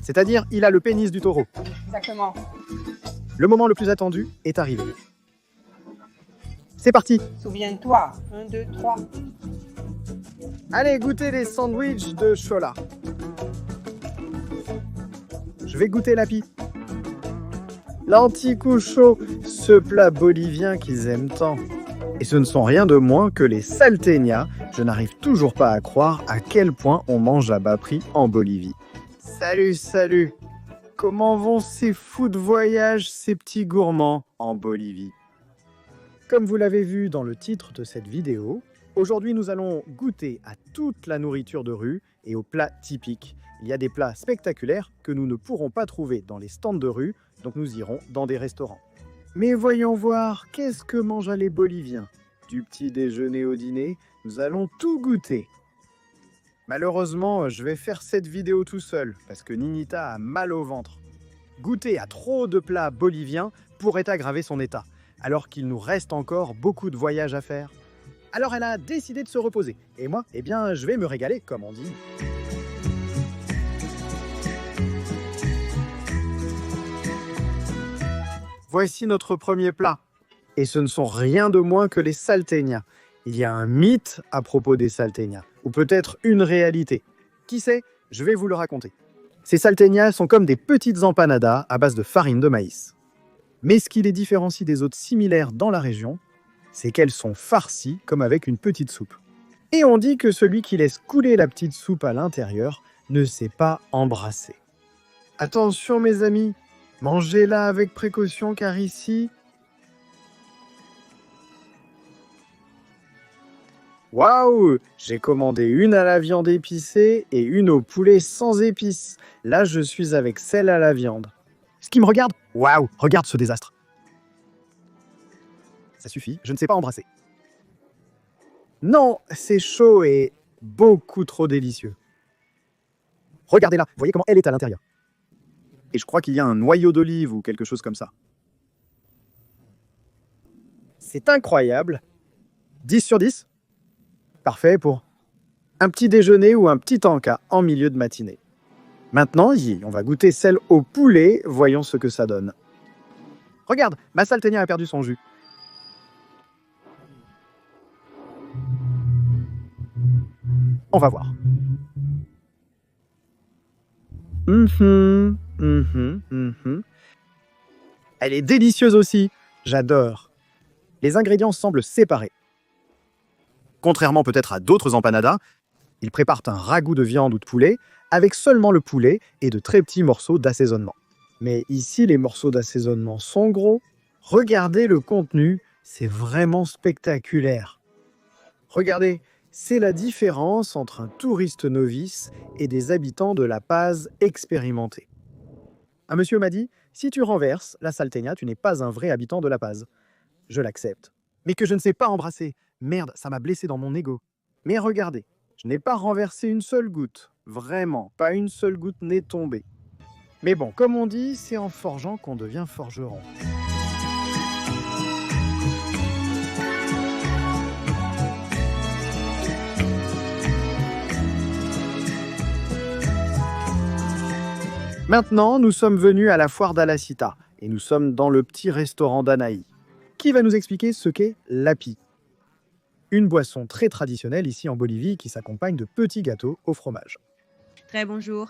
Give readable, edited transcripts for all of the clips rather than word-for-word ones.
C'est-à-dire, il a le pénis du taureau. Exactement. Le moment le plus attendu est arrivé. C'est parti. Souviens-toi. 1, 2, 3. Allez, goûter les sandwichs de chola. Je vais goûter l'api. L'anticucho, ce plat bolivien qu'ils aiment tant. Et ce ne sont rien de moins que les salteñas. Je n'arrive toujours pas à croire à quel point on mange à bas prix en Bolivie. Salut, salut. Comment vont ces fous de voyage, ces petits gourmands en Bolivie? Comme vous l'avez vu dans le titre de cette vidéo, aujourd'hui nous allons goûter à toute la nourriture de rue et aux plats typiques. Il y a des plats spectaculaires que nous ne pourrons pas trouver dans les stands de rue, donc nous irons dans des restaurants. Mais voyons voir, qu'est-ce que mangent les Boliviens? Du petit déjeuner au dîner, nous allons tout goûter. Malheureusement, je vais faire cette vidéo tout seul, parce que Ninita a mal au ventre. Goûter à trop de plats boliviens pourrait aggraver son état, alors qu'il nous reste encore beaucoup de voyages à faire. Alors elle a décidé de se reposer, et moi, eh bien, je vais me régaler, comme on dit. Voici notre premier plat. Et ce ne sont rien de moins que les salteñas. Il y a un mythe à propos des salteñas, ou peut-être une réalité. Qui sait? Je vais vous le raconter. Ces salteñas sont comme des petites empanadas à base de farine de maïs. Mais ce qui les différencie des autres similaires dans la région, c'est qu'elles sont farcies comme avec une petite soupe. Et on dit que celui qui laisse couler la petite soupe à l'intérieur ne sait pas embrasser. Attention mes amis, mangez-la avec précaution car ici... Waouh! J'ai commandé une à la viande épicée et une au poulet sans épices. Là, je suis avec celle à la viande. Ce qui me regarde? Waouh! Regarde ce désastre. Ça suffit, je ne sais pas embrasser. Non, c'est chaud et beaucoup trop délicieux. Regardez-la, voyez comment elle est à l'intérieur. Et je crois qu'il y a un noyau d'olive ou quelque chose comme ça. C'est incroyable. 10 sur 10. Parfait pour un petit déjeuner ou un petit encas en milieu de matinée. Maintenant, on va goûter celle au poulet. Voyons ce que ça donne. Regarde, ma salteña a perdu son jus. On va voir. Elle est délicieuse aussi. J'adore. Les ingrédients semblent séparés. Contrairement peut-être à d'autres empanadas, ils préparent un ragoût de viande ou de poulet avec seulement le poulet et de très petits morceaux d'assaisonnement. Mais ici, les morceaux d'assaisonnement sont gros. Regardez le contenu, c'est vraiment spectaculaire. Regardez, c'est la différence entre un touriste novice et des habitants de La Paz expérimentés. Un monsieur m'a dit, si tu renverses la salteña, tu n'es pas un vrai habitant de La Paz. Je l'accepte. Mais que je ne sais pas embrasser. Merde, ça m'a blessé dans mon ego. Mais regardez, je n'ai pas renversé une seule goutte. Vraiment, pas une seule goutte n'est tombée. Mais bon, comme on dit, c'est en forgeant qu'on devient forgeron. Maintenant, nous sommes venus à la foire d'Alacita et nous sommes dans le petit restaurant d'Anaï. Qui va nous expliquer ce qu'est l'api? Une boisson très traditionnelle ici en Bolivie qui s'accompagne de petits gâteaux au fromage. Très bonjour.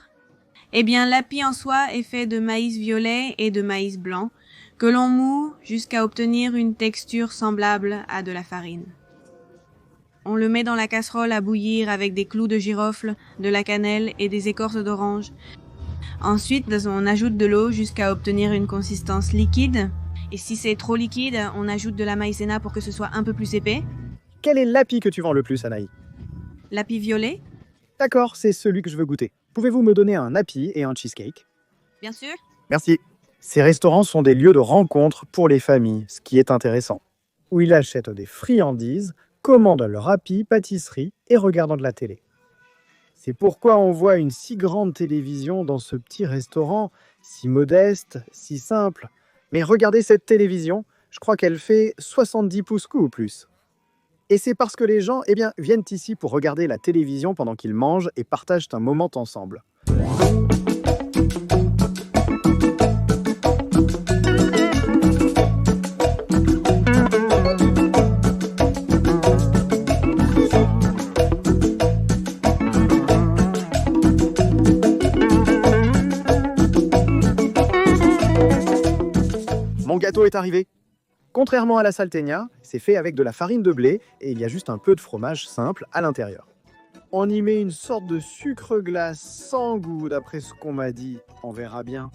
Eh bien, l'api en soi est fait de maïs violet et de maïs blanc, que l'on moud jusqu'à obtenir une texture semblable à de la farine. On le met dans la casserole à bouillir avec des clous de girofle, de la cannelle et des écorces d'orange. Ensuite, on ajoute de l'eau jusqu'à obtenir une consistance liquide. Et si c'est trop liquide, on ajoute de la maïzena pour que ce soit un peu plus épais. Quel est l'api que tu vends le plus, Anaï? L'api violet? D'accord, c'est celui que je veux goûter. Pouvez-vous me donner un api et un cheesecake? Bien sûr. Merci. Ces restaurants sont des lieux de rencontre pour les familles, ce qui est intéressant. Où ils achètent des friandises, commandent leur api, pâtisserie et regardent de la télé. C'est pourquoi on voit une si grande télévision dans ce petit restaurant, si modeste, si simple. Mais regardez cette télévision, je crois qu'elle fait 70 pouces ou plus. Et c'est parce que les gens viennent ici pour regarder la télévision pendant qu'ils mangent et partagent un moment ensemble. gâteau est arrivé. Contrairement à la salteña, c'est fait avec de la farine de blé et il y a juste un peu de fromage simple à l'intérieur. On y met une sorte de sucre glace sans goût d'après ce qu'on m'a dit. On verra bien.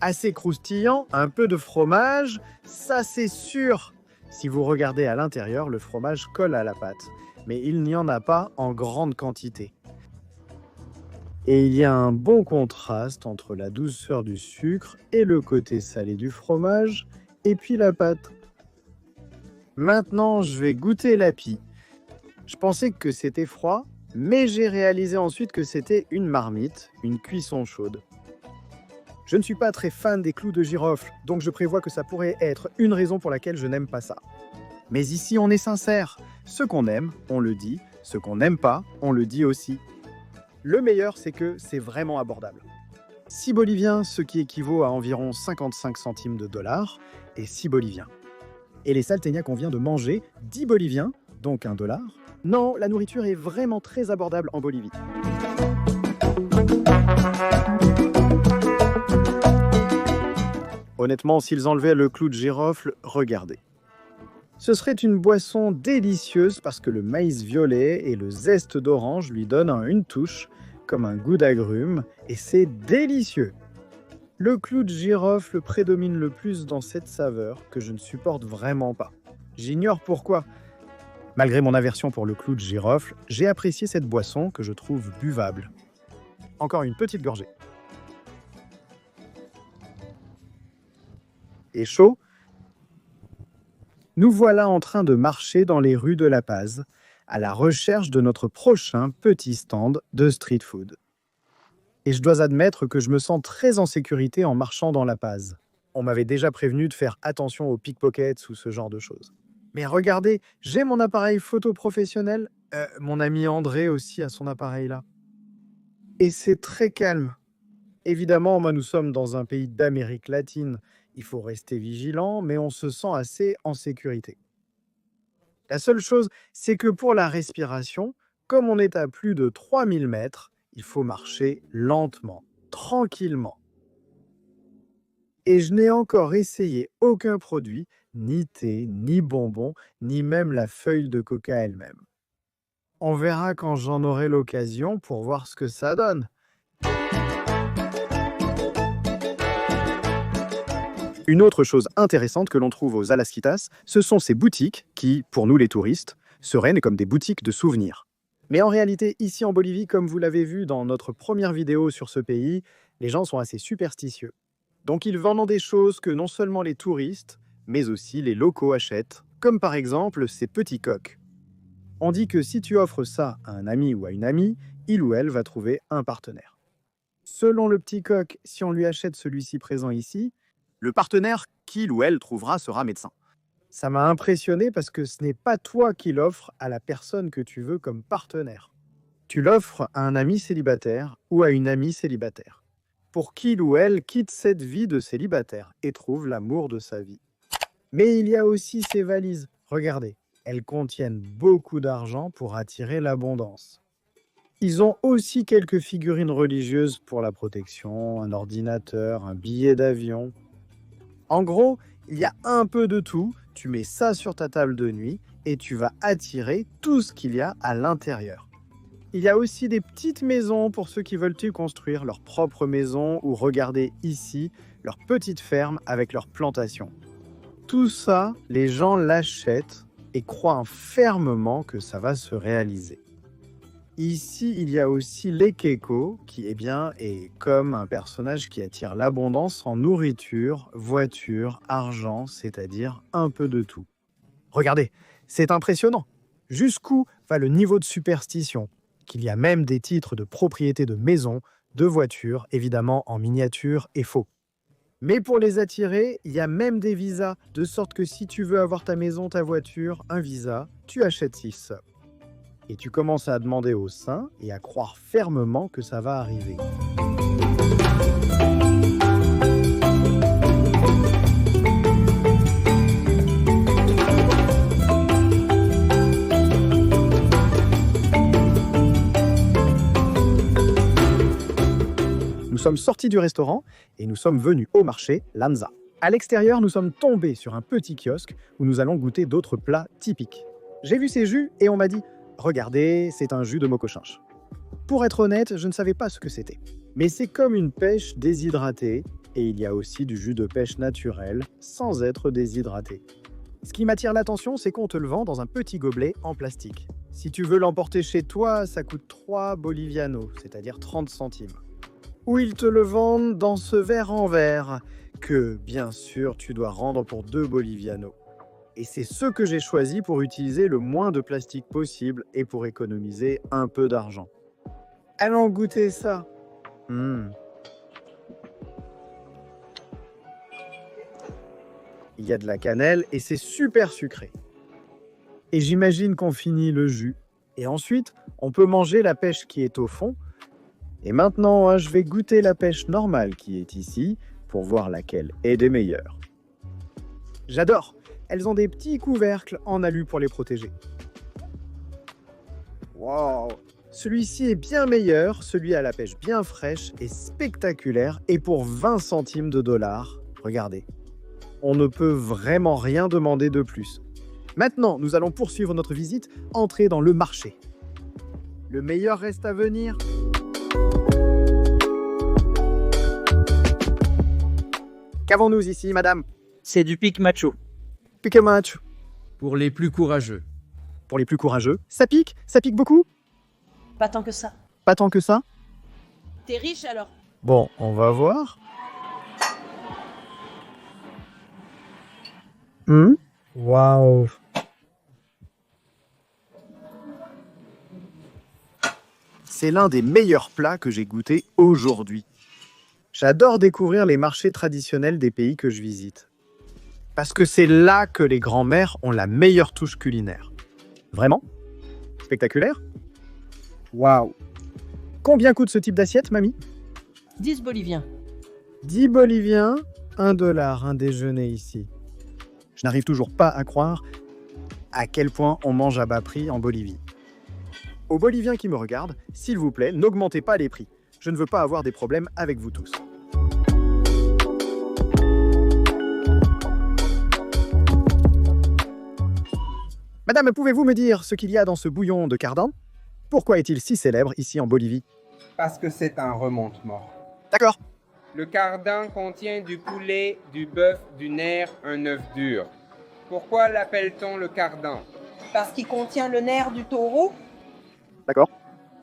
Assez croustillant, un peu de fromage, ça c'est sûr. Si vous regardez à l'intérieur, le fromage colle à la pâte, mais il n'y en a pas en grande quantité. Et il y a un bon contraste entre la douceur du sucre et le côté salé du fromage, et puis la pâte. Maintenant, je vais goûter l'api. Je pensais que c'était froid, mais j'ai réalisé ensuite que c'était une marmite, une cuisson chaude. Je ne suis pas très fan des clous de girofle, donc je prévois que ça pourrait être une raison pour laquelle je n'aime pas ça. Mais ici, on est sincère. Ce qu'on aime, on le dit. Ce qu'on n'aime pas, on le dit aussi. Le meilleur, c'est que c'est vraiment abordable. 6 boliviens, ce qui équivaut à environ 55 centimes de dollars, et 6 boliviens. Et les salteñas qu'on vient de manger, 10 boliviens, donc $1. Non, la nourriture est vraiment très abordable en Bolivie. Honnêtement, s'ils enlevaient le clou de girofle, regardez. Ce serait une boisson délicieuse parce que le maïs violet et le zeste d'orange lui donnent une touche, comme un goût d'agrumes, et c'est délicieux. Le clou de girofle prédomine le plus dans cette saveur que je ne supporte vraiment pas. J'ignore pourquoi. Malgré mon aversion pour le clou de girofle, j'ai apprécié cette boisson que je trouve buvable. Encore une petite gorgée. Et chaud? Nous voilà en train de marcher dans les rues de La Paz, à la recherche de notre prochain petit stand de street food. Et je dois admettre que je me sens très en sécurité en marchant dans La Paz. On m'avait déjà prévenu de faire attention aux pickpockets ou ce genre de choses. Mais regardez, j'ai mon appareil photo professionnel, mon ami André aussi a son appareil là. Et c'est très calme. Évidemment, nous sommes dans un pays d'Amérique latine. Il faut rester vigilant, mais on se sent assez en sécurité. La seule chose, c'est que pour la respiration, comme on est à plus de 3000 mètres, il faut marcher lentement, tranquillement. Et je n'ai encore essayé aucun produit, ni thé, ni bonbon, ni même la feuille de coca elle-même. On verra quand j'en aurai l'occasion pour voir ce que ça donne. Une autre chose intéressante que l'on trouve aux Alasquitas, ce sont ces boutiques qui, pour nous les touristes, seraient comme des boutiques de souvenirs. Mais en réalité, ici en Bolivie, comme vous l'avez vu dans notre première vidéo sur ce pays, les gens sont assez superstitieux. Donc ils vendent des choses que non seulement les touristes, mais aussi les locaux achètent, comme par exemple ces petits coqs. On dit que si tu offres ça à un ami ou à une amie, il ou elle va trouver un partenaire. Selon le petit coq, si on lui achète celui-ci présent ici, le partenaire qu'il ou elle trouvera sera médecin. Ça m'a impressionné parce que ce n'est pas toi qui l'offres à la personne que tu veux comme partenaire. Tu l'offres à un ami célibataire ou à une amie célibataire, pour qu'il ou elle quitte cette vie de célibataire et trouve l'amour de sa vie. Mais il y a aussi ces valises. Regardez, elles contiennent beaucoup d'argent pour attirer l'abondance. Ils ont aussi quelques figurines religieuses pour la protection, un ordinateur, un billet d'avion. En gros, il y a un peu de tout, tu mets ça sur ta table de nuit et tu vas attirer tout ce qu'il y a à l'intérieur. Il y a aussi des petites maisons pour ceux qui veulent construire leur propre maison ou regarder ici leur petite ferme avec leurs plantations. Tout ça, les gens l'achètent et croient fermement que ça va se réaliser. Ici, il y a aussi l'Ekeko, qui est comme un personnage qui attire l'abondance en nourriture, voiture, argent, c'est-à-dire un peu de tout. Regardez, c'est impressionnant. Jusqu'où va le niveau de superstition? Qu'il y a même des titres de propriété de maison, de voiture, évidemment en miniature et faux. Mais pour les attirer, il y a même des visas, de sorte que si tu veux avoir ta maison, ta voiture, un visa, tu achètes 6. Et tu commences à demander aux saints et à croire fermement que ça va arriver. Nous sommes sortis du restaurant et nous sommes venus au marché Lanza. À l'extérieur, nous sommes tombés sur un petit kiosque où nous allons goûter d'autres plats typiques. J'ai vu ces jus et on m'a dit « Regardez, c'est un jus de mokochinche ». Pour être honnête, je ne savais pas ce que c'était. Mais c'est comme une pêche déshydratée et il y a aussi du jus de pêche naturel sans être déshydraté. Ce qui m'attire l'attention, c'est qu'on te le vend dans un petit gobelet en plastique. Si tu veux l'emporter chez toi, ça coûte 3 bolivianos, c'est-à-dire 30 centimes. Ou ils te le vendent dans ce verre en verre, que, bien sûr, tu dois rendre pour 2 bolivianos. Et c'est ce que j'ai choisi pour utiliser le moins de plastique possible et pour économiser un peu d'argent. Allons goûter ça. Il y a de la cannelle et c'est super sucré. Et j'imagine qu'on finit le jus. Et ensuite, on peut manger la pêche qui est au fond. Et maintenant, je vais goûter la pêche normale qui est ici pour voir laquelle est des meilleures. J'adore! Elles ont des petits couvercles en alu pour les protéger. Wow! Celui-ci est bien meilleur, celui à la pêche bien fraîche et spectaculaire et pour 20 centimes de dollars. Regardez. On ne peut vraiment rien demander de plus. Maintenant, nous allons poursuivre notre visite, entrer dans le marché. Le meilleur reste à venir. Qu'avons-nous ici, madame? C'est du pic macho. Pique match. Pour les plus courageux. Pour les plus courageux. Ça pique? Ça pique beaucoup? Pas tant que ça. Pas tant que ça? T'es riche alors? Bon, on va voir. Waouh. C'est l'un des meilleurs plats que j'ai goûté aujourd'hui. J'adore découvrir les marchés traditionnels des pays que je visite. Parce que c'est là que les grands-mères ont la meilleure touche culinaire. Vraiment? Spectaculaire? Waouh. Combien coûte ce type d'assiette, mamie? 10 boliviens. 10 boliviens, 1 dollar, un déjeuner ici. Je n'arrive toujours pas à croire à quel point on mange à bas prix en Bolivie. Aux Boliviens qui me regardent, s'il vous plaît, n'augmentez pas les prix. Je ne veux pas avoir des problèmes avec vous tous. Madame, pouvez-vous me dire ce qu'il y a dans ce bouillon de cardan? Pourquoi est-il si célèbre ici en Bolivie? Parce que c'est un remonte-mort. D'accord. Le cardan contient du poulet, du bœuf, du nerf, un œuf dur. Pourquoi l'appelle-t-on le cardan? Parce qu'il contient le nerf du taureau. D'accord.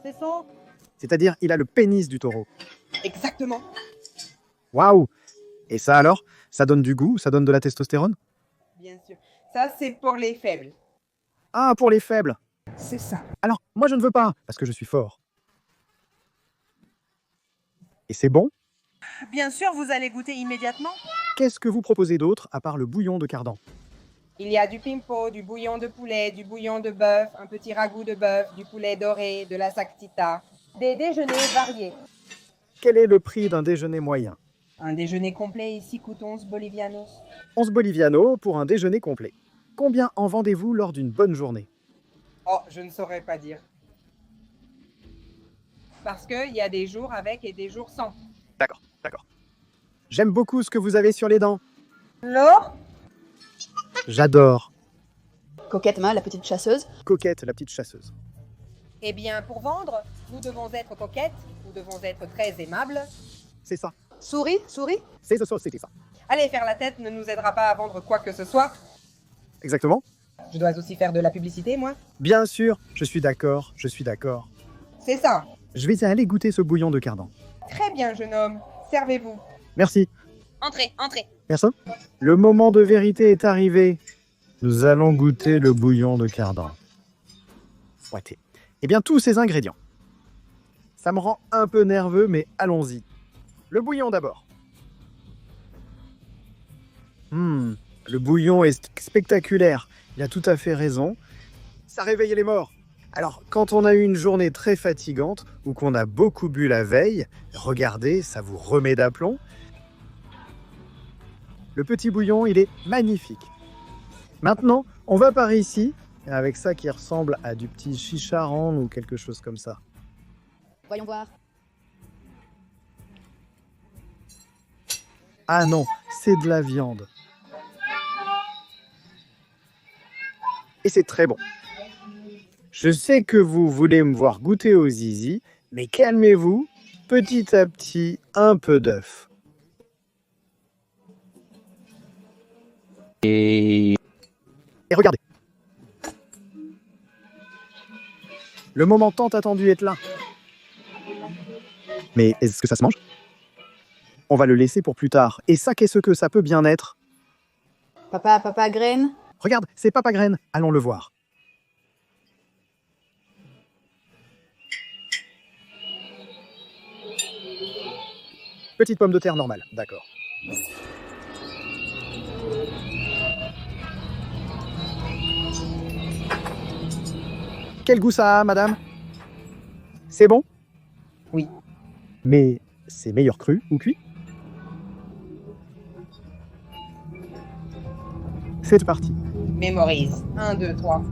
C'est ça? C'est-à-dire, il a le pénis du taureau. Exactement. Waouh! Et ça alors? Ça donne du goût? Ça donne de la testostérone? Bien sûr. Ça, c'est pour les faibles. Ah, pour les faibles. C'est ça. Alors, moi je ne veux pas, parce que je suis fort. Et c'est bon? Bien sûr, vous allez goûter immédiatement. Qu'est-ce que vous proposez d'autre à part le bouillon de cardan? Il y a du pimpo, du bouillon de poulet, du bouillon de bœuf, un petit ragoût de bœuf, du poulet doré, de la sactita. Des déjeuners variés. Quel est le prix d'un déjeuner moyen? Un déjeuner complet ici coûte 11 bolivianos. 11 bolivianos pour un déjeuner complet. Combien en vendez-vous lors d'une bonne journée? Oh, je ne saurais pas dire. Parce qu'il y a des jours avec et des jours sans. D'accord, d'accord. J'aime beaucoup ce que vous avez sur les dents. Laure? J'adore. Coquette, la petite chasseuse. Coquette, la petite chasseuse. Eh bien, pour vendre, nous devons être coquettes, nous devons être très aimables. C'est ça. Souris. C'est ça, c'était ça. Allez, faire la tête ne nous aidera pas à vendre quoi que ce soit. Exactement. Je dois aussi faire de la publicité, moi. Bien sûr, je suis d'accord, je suis d'accord. C'est ça. Je vais aller goûter ce bouillon de cardan. Très bien, jeune homme. Servez-vous. Merci. Entrez. Merci. Le moment de vérité est arrivé. Nous allons goûter le bouillon de cardan. Ouaté. Eh bien, tous ces ingrédients. Ça me rend un peu nerveux, mais allons-y. Le bouillon d'abord. Le bouillon est spectaculaire. Il a tout à fait raison. Ça réveille les morts. Alors, quand on a eu une journée très fatigante ou qu'on a beaucoup bu la veille, regardez, ça vous remet d'aplomb. Le petit bouillon, il est magnifique. Maintenant, on va par ici, avec ça qui ressemble à du petit chicharron ou quelque chose comme ça. Voyons voir. Ah non, c'est de la viande. Et c'est très bon. Je sais que vous voulez me voir goûter au zizi, mais calmez-vous, petit à petit, un peu d'œuf. Et regardez. Le moment tant attendu est là. Mais est-ce que ça se mange? On va le laisser pour plus tard. Et ça, qu'est-ce que ça peut bien être? Papa Graine. Regarde, c'est Papa Graine. Allons le voir. Petite pomme de terre normale, d'accord. Quel goût ça a, madame? C'est bon? Oui. Mais c'est meilleur cru ou cuit? C'est parti. Mémorise. 1, 2, 3.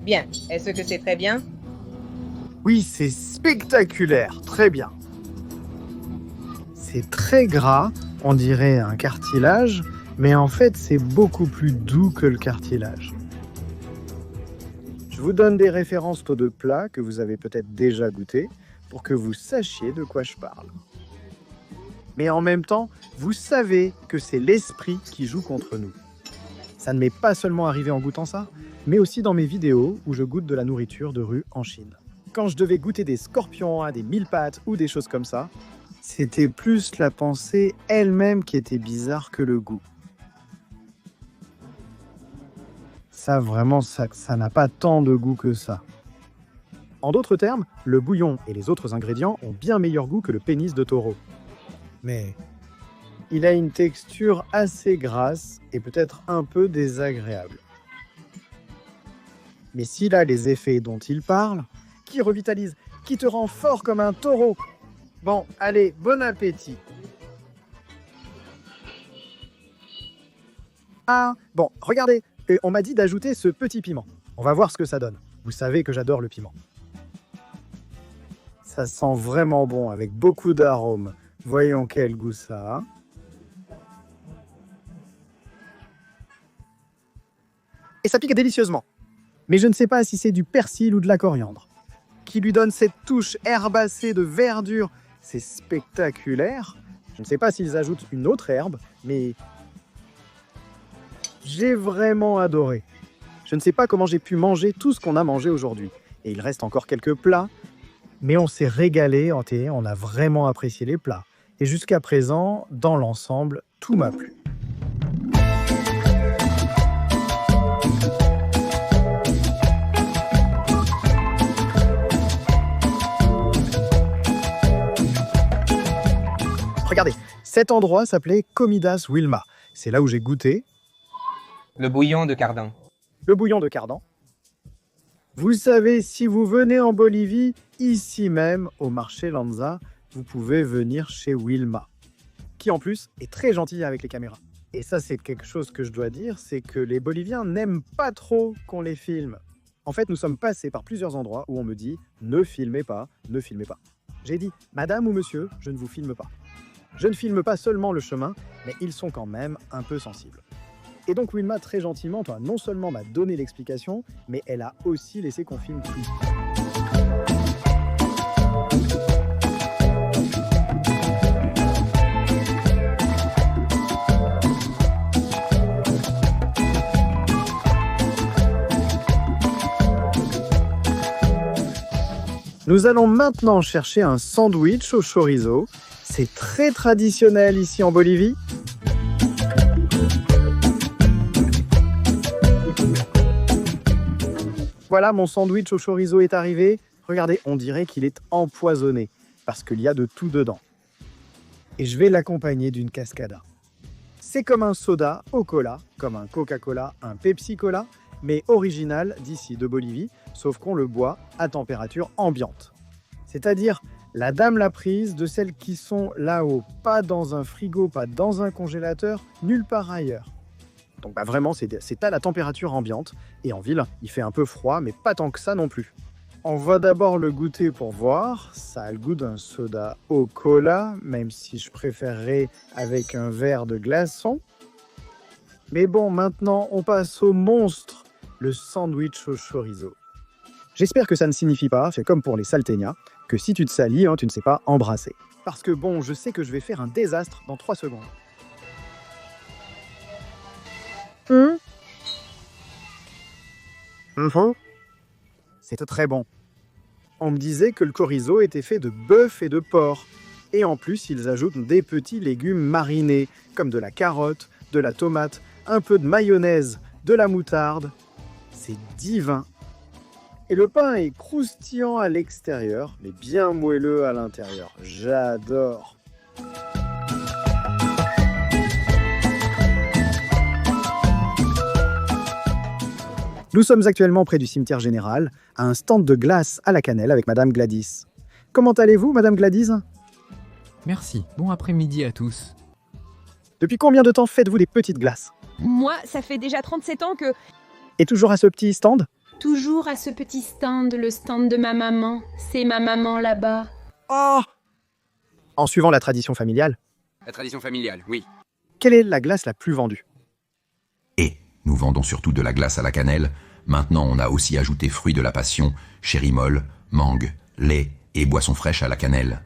Bien. Est-ce que c'est très bien? Oui, c'est spectaculaire, très bien. C'est très gras, on dirait un cartilage, mais en fait c'est beaucoup plus doux que le cartilage. Je vous donne des références de plats que vous avez peut-être déjà goûté pour que vous sachiez de quoi je parle. Mais en même temps, vous savez que c'est l'esprit qui joue contre nous. Ça ne m'est pas seulement arrivé en goûtant ça, mais aussi dans mes vidéos où je goûte de la nourriture de rue en Chine. Quand je devais goûter des scorpions, des mille pattes ou des choses comme ça, c'était plus la pensée elle-même qui était bizarre que le goût. Ça, vraiment, ça n'a pas tant de goût que ça. En d'autres termes, le bouillon et les autres ingrédients ont bien meilleur goût que le pénis de taureau. Mais il a une texture assez grasse et peut-être un peu désagréable. Mais s'il a les effets dont il parle, qui revitalise, qui te rend fort comme un taureau. Bon, allez, bon appétit. Ah, bon, regardez, on m'a dit d'ajouter ce petit piment. On va voir ce que ça donne. Vous savez que j'adore le piment. Ça sent vraiment bon, avec beaucoup d'arômes. Voyons quel goût ça a. Et ça pique délicieusement. Mais je ne sais pas si c'est du persil ou de la coriandre, qui lui donne cette touche herbacée de verdure. C'est spectaculaire. Je ne sais pas s'ils ajoutent une autre herbe, mais j'ai vraiment adoré. Je ne sais pas comment j'ai pu manger tout ce qu'on a mangé aujourd'hui. Et il reste encore quelques plats, mais on s'est régalé, on a vraiment apprécié les plats. Et jusqu'à présent, dans l'ensemble, tout m'a plu. Regardez, cet endroit s'appelait Comidas Wilma. C'est là où j'ai goûté Le bouillon de Cardan. le bouillon de Cardan. Vous savez, si vous venez en Bolivie, ici même, au marché Lanza, vous pouvez venir chez Wilma, qui en plus est très gentil avec les caméras. Et ça, c'est quelque chose que je dois dire, c'est que les Boliviens n'aiment pas trop qu'on les filme. En fait, nous sommes passés par plusieurs endroits où on me dit « ne filmez pas, ne filmez pas ». J'ai dit « madame ou monsieur, je ne vous filme pas ». Je ne filme pas seulement le chemin, mais ils sont quand même un peu sensibles. Et donc Wilma, très gentiment, non seulement m'a donné l'explication, mais elle a aussi laissé qu'on filme tout. Nous allons maintenant chercher un sandwich au chorizo. C'est très traditionnel ici en Bolivie. Voilà, mon sandwich au chorizo est arrivé. Regardez, on dirait qu'il est empoisonné parce qu'il y a de tout dedans. Et je vais l'accompagner d'une cascada. C'est comme un soda au cola, comme un Coca-Cola, un Pepsi-Cola, mais original d'ici, de Bolivie, sauf qu'on le boit à température ambiante. C'est-à-dire la dame l'a prise de celles qui sont là-haut, pas dans un frigo, pas dans un congélateur, nulle part ailleurs. Donc vraiment, c'est à la température ambiante. Et en ville, il fait un peu froid, mais pas tant que ça non plus. On va d'abord le goûter pour voir. Ça a le goût d'un soda au cola, même si je préférerais avec un verre de glaçon. Mais bon, maintenant, on passe au monstre, le sandwich au chorizo. J'espère que ça ne signifie pas, c'est comme pour les salteñas, que si tu te salis, tu ne sais pas embrasser. Parce que bon, je sais que je vais faire un désastre dans 3 secondes. C'était très bon. On me disait que le chorizo était fait de bœuf et de porc. Et en plus, ils ajoutent des petits légumes marinés, comme de la carotte, de la tomate, un peu de mayonnaise, de la moutarde. C'est divin. Et le pain est croustillant à l'extérieur, mais bien moelleux à l'intérieur. J'adore. Nous sommes actuellement près du cimetière général, à un stand de glace à la cannelle avec Madame Gladys. Comment allez-vous, Madame Gladys? Merci, bon après-midi à tous. Depuis combien de temps faites-vous des petites glaces? Moi, ça fait déjà 37 ans que... Et toujours à ce petit stand? Toujours à ce petit stand, le stand de ma maman. C'est ma maman là-bas. Oh! En suivant la tradition familiale, La tradition familiale, oui. quelle est la glace la plus vendue? Et nous vendons surtout de la glace à la cannelle. Maintenant, on a aussi ajouté fruits de la passion, cherry molle, mangue, lait et boissons fraîches à la cannelle.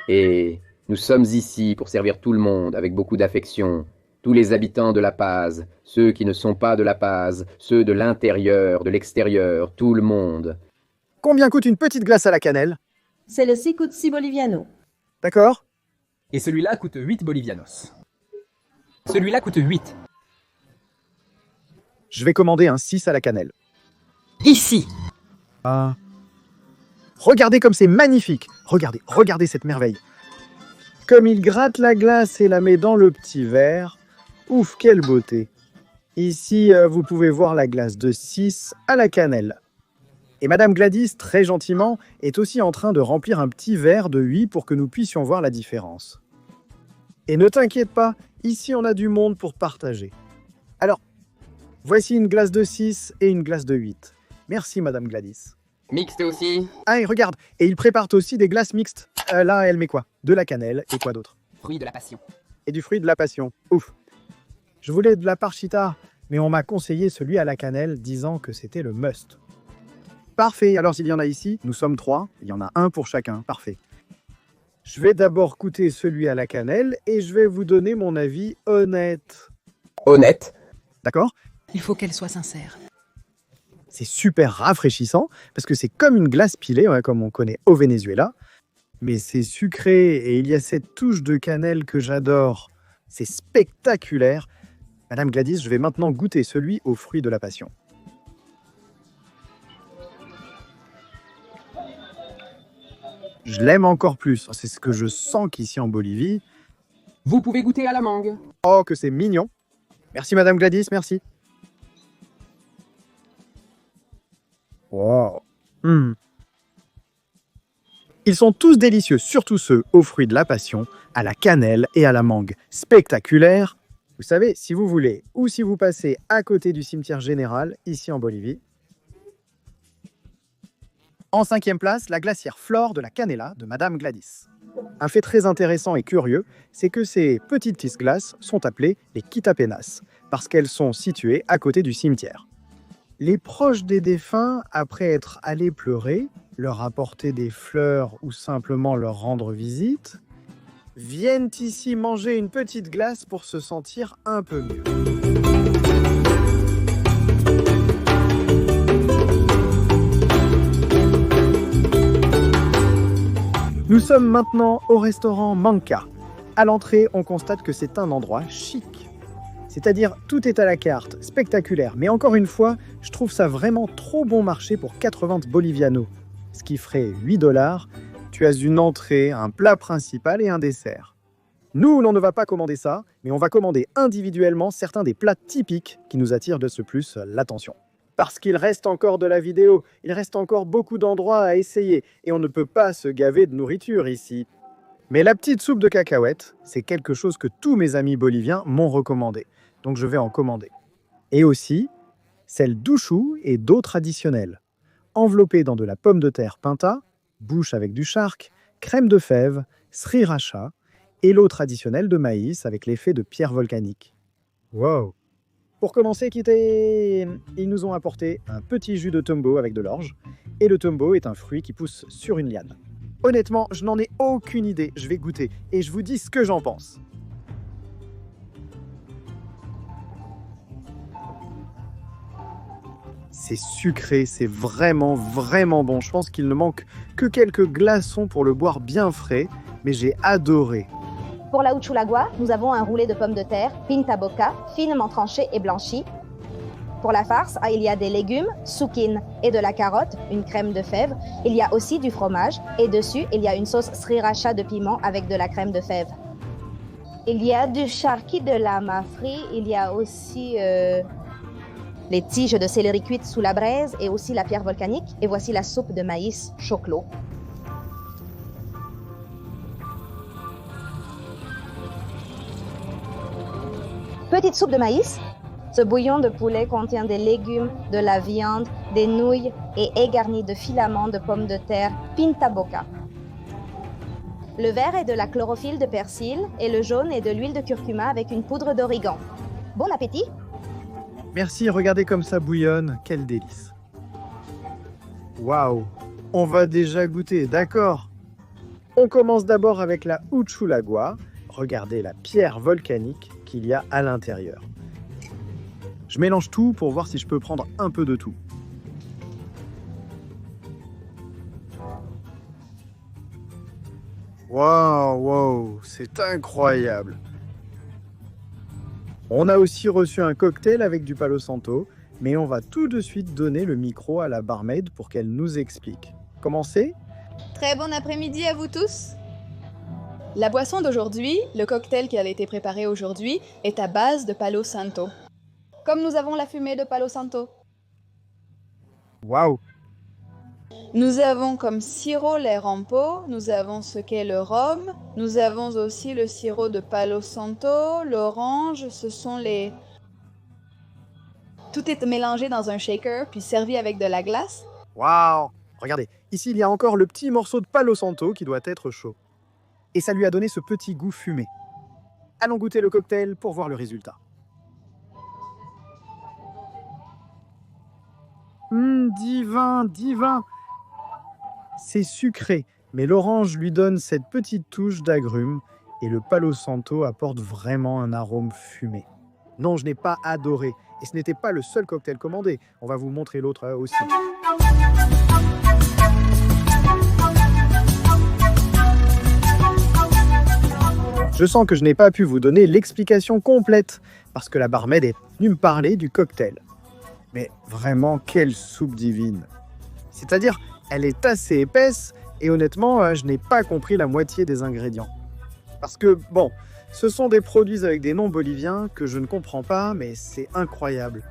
Et nous sommes ici pour servir tout le monde avec beaucoup d'affection. Tous les habitants de La Paz, ceux qui ne sont pas de La Paz, ceux de l'intérieur, de l'extérieur, tout le monde. Combien coûte une petite glace à la cannelle? Celle-ci coûte 6 bolivianos. D'accord? Et celui-là coûte 8 bolivianos. Celui-là coûte 8. Je vais commander un 6 à la cannelle. Ici. Ah. Regardez comme c'est magnifique. Regardez cette merveille. Comme il gratte la glace et la met dans le petit verre. Ouf, quelle beauté. Ici, vous pouvez voir la glace de 6 à la cannelle. Et Madame Gladys, très gentiment, est aussi en train de remplir un petit verre de 8 pour que nous puissions voir la différence. Et ne t'inquiète pas, ici on a du monde pour partager. Alors, voici une glace de 6 et une glace de 8. Merci Madame Gladys. Mixte aussi. Ah, et regarde, et ils préparent aussi des glaces mixtes. Là, elle met quoi? De la cannelle et quoi d'autre? Fruit de la passion. Et du fruit de la passion. Ouf. Je voulais de la parchita, mais on m'a conseillé celui à la cannelle, disant que c'était le must. Parfait, alors s'il y en a ici, nous sommes 3, il y en a un pour chacun, parfait. Je vais d'abord goûter celui à la cannelle et je vais vous donner mon avis honnête. Honnête. D'accord? Il faut qu'elle soit sincère. C'est super rafraîchissant, parce que c'est comme une glace pilée, comme on connaît au Venezuela. Mais c'est sucré et il y a cette touche de cannelle que j'adore. C'est spectaculaire. Madame Gladys, je vais maintenant goûter celui aux fruits de la passion. Je l'aime encore plus. C'est ce que je sens qu'ici en Bolivie. Vous pouvez goûter à la mangue. Oh, que c'est mignon. Merci Madame Gladys, merci. Wow. Ils sont tous délicieux, surtout ceux aux fruits de la passion, à la cannelle et à la mangue. Spectaculaire. Vous savez, si vous voulez, ou si vous passez à côté du cimetière général, ici en Bolivie. En 5e place, la glacière Flore de la Canela de Madame Gladys. Un fait très intéressant et curieux, c'est que ces petites glaces sont appelées les quitapenas, parce qu'elles sont situées à côté du cimetière. Les proches des défunts, après être allés pleurer, leur apporter des fleurs ou simplement leur rendre visite, viennent ici manger une petite glace pour se sentir un peu mieux. Nous sommes maintenant au restaurant Manca. À l'entrée, on constate que c'est un endroit chic. C'est-à-dire, tout est à la carte, spectaculaire. Mais encore une fois, je trouve ça vraiment trop bon marché pour 80 bolivianos. Ce qui ferait 8 $. Tu as une entrée, un plat principal et un dessert. Nous, on ne va pas commander ça, mais on va commander individuellement certains des plats typiques qui nous attirent de ce plus l'attention. Parce qu'il reste encore de la vidéo, il reste encore beaucoup d'endroits à essayer, et on ne peut pas se gaver de nourriture ici. Mais la petite soupe de cacahuètes, c'est quelque chose que tous mes amis boliviens m'ont recommandé, donc je vais en commander. Et aussi, celle d'Ouchou et d'eau traditionnelle, enveloppée dans de la pomme de terre pinta, bouche avec du charque, crème de fèves, sriracha et l'eau traditionnelle de maïs avec l'effet de pierre volcanique. Wow! Pour commencer, ils nous ont apporté un petit jus de tombo avec de l'orge, et le tombo est un fruit qui pousse sur une liane. Honnêtement, je n'en ai aucune idée, je vais goûter, et je vous dis ce que j'en pense. C'est sucré, c'est vraiment bon. Je pense qu'il ne manque que quelques glaçons pour le boire bien frais, mais j'ai adoré. Pour la uchulagua, nous avons un roulé de pommes de terre, pinta boca, finement tranché et blanchi. Pour la farce, il y a des légumes, soukin et de la carotte, une crème de fèves. Il y a aussi du fromage et dessus, il y a une sauce sriracha de piment avec de la crème de fèves. Il y a du charqui de lama frit, il y a aussi les tiges de céleri cuites sous la braise et aussi la pierre volcanique. Et voici la soupe de maïs choclo. Petite soupe de maïs. Ce bouillon de poulet contient des légumes, de la viande, des nouilles et est garni de filaments de pommes de terre pinta boca. Le vert est de la chlorophylle de persil et le jaune est de l'huile de curcuma avec une poudre d'origan. Bon appétit! Merci, regardez comme ça bouillonne, quel délice. Waouh, on va déjà goûter, d'accord. On commence d'abord avec la uchulagua. Regardez la pierre volcanique qu'il y a à l'intérieur. Je mélange tout pour voir si je peux prendre un peu de tout. Waouh, c'est incroyable. On a aussi reçu un cocktail avec du Palo Santo, mais on va tout de suite donner le micro à la barmaid pour qu'elle nous explique. Commencez ? Très bon après-midi à vous tous. La boisson d'aujourd'hui, le cocktail qui a été préparé aujourd'hui, est à base de Palo Santo. Comme nous avons la fumée de Palo Santo. Waouh! Nous avons comme sirop l'air en pot, nous avons ce qu'est le rhum, nous avons aussi le sirop de Palo Santo, l'orange, ce sont les... Tout est mélangé dans un shaker, puis servi avec de la glace. Waouh! Regardez, ici il y a encore le petit morceau de Palo Santo qui doit être chaud. Et ça lui a donné ce petit goût fumé. Allons goûter le cocktail pour voir le résultat. Divin! C'est sucré, mais l'orange lui donne cette petite touche d'agrumes et le Palo Santo apporte vraiment un arôme fumé. Non, je n'ai pas adoré, et ce n'était pas le seul cocktail commandé. On va vous montrer l'autre aussi. Je sens que je n'ai pas pu vous donner l'explication complète, parce que la barmaid est venue me parler du cocktail. Mais vraiment, quelle soupe divine! C'est-à-dire, elle est assez épaisse, et honnêtement, je n'ai pas compris la moitié des ingrédients. Parce que, bon, ce sont des produits avec des noms boliviens que je ne comprends pas, mais c'est incroyable.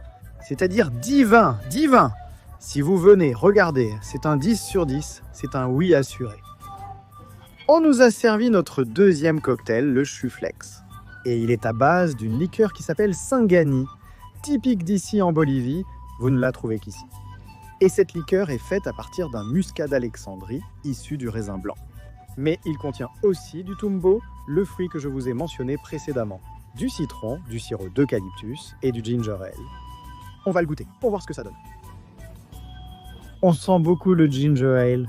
C'est-à-dire divin! Si vous venez, regardez, c'est un 10 sur 10, c'est un oui assuré. On nous a servi notre deuxième cocktail, le Chuflex. Et il est à base d'une liqueur qui s'appelle Singani, typique d'ici en Bolivie, vous ne la trouvez qu'ici. Et cette liqueur est faite à partir d'un muscat d'Alexandrie, issu du raisin blanc. Mais il contient aussi du tumbo, le fruit que je vous ai mentionné précédemment, du citron, du sirop d'eucalyptus et du ginger ale. On va le goûter pour voir ce que ça donne. On sent beaucoup le ginger ale.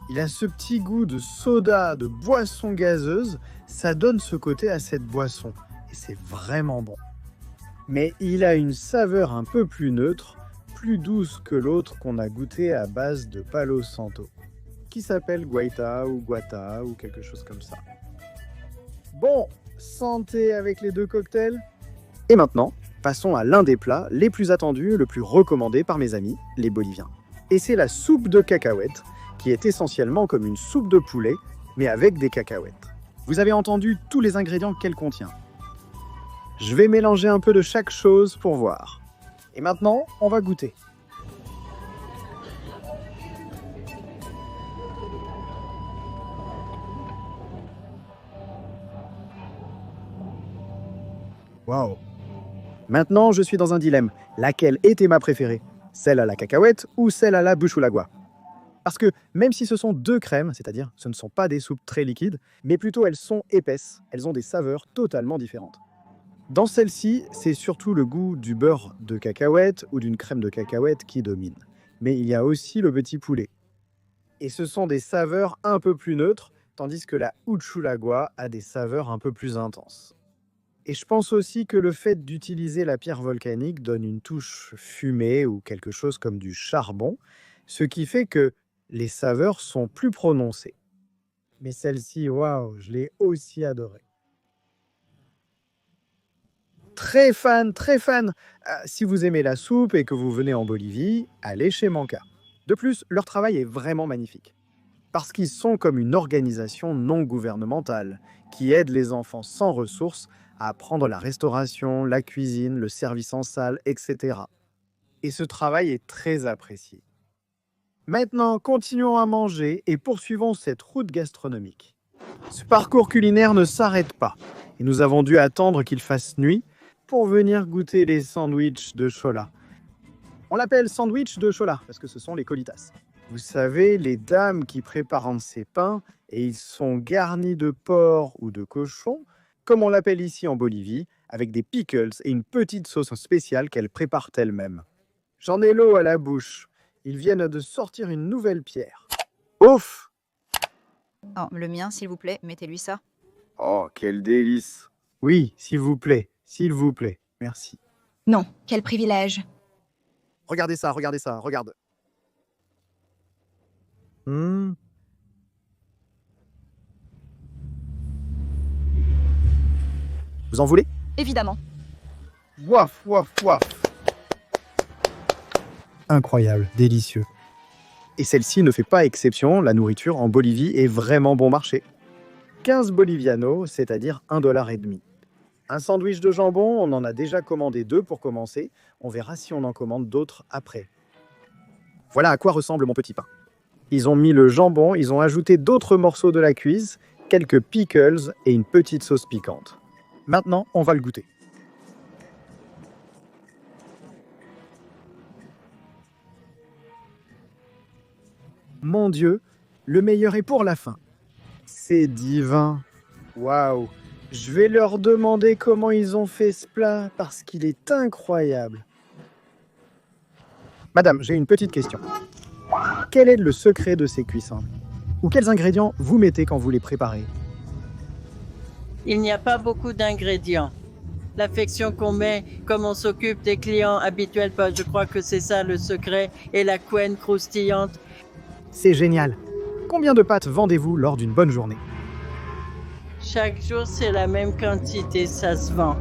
Il a ce petit goût de soda, de boisson gazeuse, ça donne ce côté à cette boisson, et c'est vraiment bon. Mais il a une saveur un peu plus neutre, plus douce que l'autre qu'on a goûté à base de Palo Santo, qui s'appelle Guaita ou Guata ou quelque chose comme ça. Bon, santé avec les deux cocktails. Et maintenant, passons à l'un des plats les plus attendus, le plus recommandé par mes amis, les Boliviens. Et c'est la soupe de cacahuètes, qui est essentiellement comme une soupe de poulet, mais avec des cacahuètes. Vous avez entendu tous les ingrédients qu'elle contient. Je vais mélanger un peu de chaque chose pour voir. Et maintenant, on va goûter. Waouh! Maintenant, je suis dans un dilemme. Laquelle était ma préférée? Celle à la cacahuète ou celle à la bushulagua? Parce que même si ce sont deux crèmes, c'est-à-dire ce ne sont pas des soupes très liquides, mais plutôt elles sont épaisses, elles ont des saveurs totalement différentes. Dans celle-ci, c'est surtout le goût du beurre de cacahuète ou d'une crème de cacahuète qui domine. Mais il y a aussi le petit poulet. Et ce sont des saveurs un peu plus neutres, tandis que la uchulagua a des saveurs un peu plus intenses. Et je pense aussi que le fait d'utiliser la pierre volcanique donne une touche fumée ou quelque chose comme du charbon, ce qui fait que les saveurs sont plus prononcées. Mais celle-ci, waouh, je l'ai aussi adorée. Très fan, très fan. Si vous aimez la soupe et que vous venez en Bolivie, allez chez Manca. De plus, leur travail est vraiment magnifique. Parce qu'ils sont comme une organisation non gouvernementale qui aide les enfants sans ressources à apprendre la restauration, la cuisine, le service en salle, etc. Et ce travail est très apprécié. Maintenant, continuons à manger et poursuivons cette route gastronomique. Ce parcours culinaire ne s'arrête pas et nous avons dû attendre qu'il fasse nuit pour venir goûter les sandwichs de chola. On l'appelle sandwich de chola parce que ce sont les colitas. Vous savez, les dames qui préparent ces pains et ils sont garnis de porc ou de cochon, comme on l'appelle ici en Bolivie, avec des pickles et une petite sauce spéciale qu'elles préparent elles-mêmes. J'en ai l'eau à la bouche. Ils viennent de sortir une nouvelle pierre. Ouf! Oh, le mien, s'il vous plaît, mettez-lui ça. Oh, quel délice! Oui, s'il vous plaît, merci. Non, quel privilège. Regardez ça, regarde. Vous en voulez? Évidemment. Waf, waf, waf. Incroyable, délicieux. Et celle-ci ne fait pas exception, la nourriture en Bolivie est vraiment bon marché. 15 bolivianos, c'est-à-dire $1,50. Un sandwich de jambon, on en a déjà commandé 2 pour commencer. On verra si on en commande d'autres après. Voilà à quoi ressemble mon petit pain. Ils ont mis le jambon, ils ont ajouté d'autres morceaux de la cuisse, quelques pickles et une petite sauce piquante. Maintenant, on va le goûter. Mon Dieu, le meilleur est pour la fin. C'est divin. Waouh! Je vais leur demander comment ils ont fait ce plat parce qu'il est incroyable. Madame, j'ai une petite question. Quel est le secret de ces cuissons? Ou quels ingrédients vous mettez quand vous les préparez? Il n'y a pas beaucoup d'ingrédients. L'affection qu'on met, comme on s'occupe des clients habituels, je crois que c'est ça le secret, et la couenne croustillante. C'est génial. Combien de pâtes vendez-vous lors d'une bonne journée? Chaque jour, c'est la même quantité, ça se vend.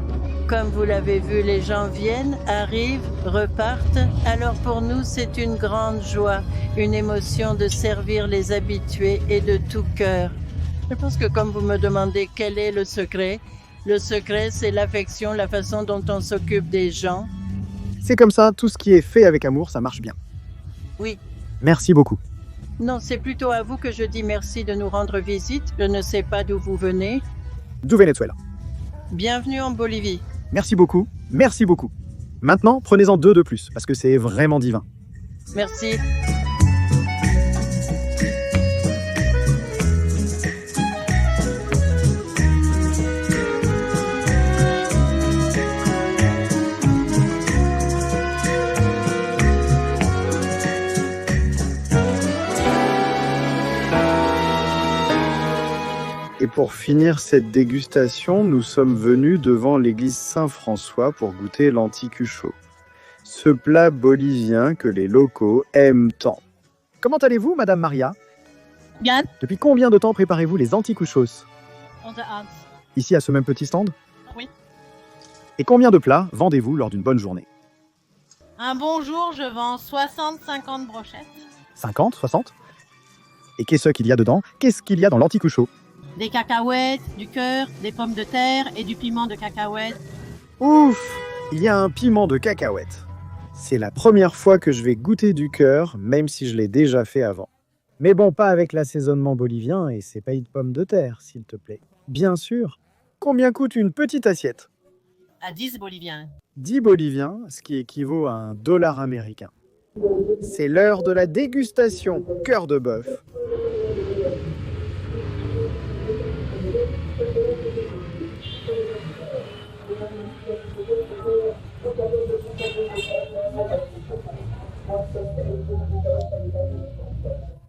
Comme vous l'avez vu, les gens viennent, arrivent, repartent. Alors pour nous, c'est une grande joie, une émotion de servir les habitués et de tout cœur. Je pense que comme vous me demandez quel est le secret, c'est l'affection, la façon dont on s'occupe des gens. C'est comme ça, tout ce qui est fait avec amour, ça marche bien. Oui. Merci beaucoup. Non, c'est plutôt à vous que je dis merci de nous rendre visite. Je ne sais pas d'où vous venez. Du Venezuela. Bienvenue en Bolivie. Merci beaucoup, merci beaucoup. Maintenant, prenez-en 2 de plus, parce que c'est vraiment divin. Merci. Et pour finir cette dégustation, nous sommes venus devant l'église Saint-François pour goûter l'anticucho. Ce plat bolivien que les locaux aiment tant. Comment allez-vous, Madame Maria? Bien. Depuis combien de temps préparez-vous les anticuchos? Onze. Ici, à ce même petit stand? Oui. Et combien de plats vendez-vous lors d'une bonne journée? Un bon jour, je vends 60-50 brochettes. 50, 60? Et qu'est-ce qu'il y a dedans? Qu'est-ce qu'il y a dans l'anticucho? Des cacahuètes, du cœur, des pommes de terre et du piment de cacahuète. Ouf! Il y a un piment de cacahuète. C'est la première fois que je vais goûter du cœur, même si je l'ai déjà fait avant. Mais bon, pas avec l'assaisonnement bolivien et ses pailles de pommes de terre, s'il te plaît. Bien sûr. Combien coûte une petite assiette? à 10 boliviens. 10 boliviens, ce qui équivaut à $1 américain. C'est l'heure de la dégustation, cœur de bœuf.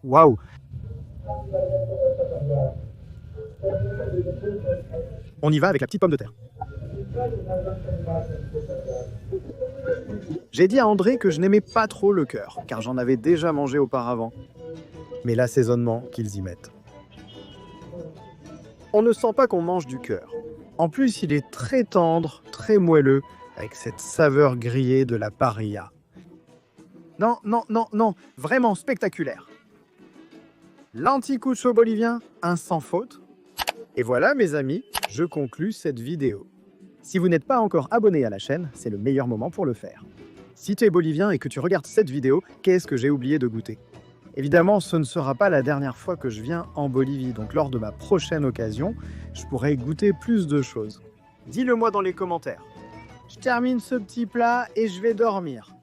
Waouh! On y va avec la petite pomme de terre. J'ai dit à André que je n'aimais pas trop le cœur, car j'en avais déjà mangé auparavant. Mais l'assaisonnement qu'ils y mettent. On ne sent pas qu'on mange du cœur. En plus, il est très tendre, très moelleux, avec cette saveur grillée de la parrilla. Non, non, non, non, vraiment spectaculaire. L'anticucho bolivien, un sans faute. Et voilà, mes amis, je conclus cette vidéo. Si vous n'êtes pas encore abonné à la chaîne, c'est le meilleur moment pour le faire. Si tu es bolivien et que tu regardes cette vidéo, qu'est-ce que j'ai oublié de goûter? Évidemment, ce ne sera pas la dernière fois que je viens en Bolivie, donc lors de ma prochaine occasion, je pourrai goûter plus de choses. Dis-le moi dans les commentaires. Je termine ce petit plat et je vais dormir.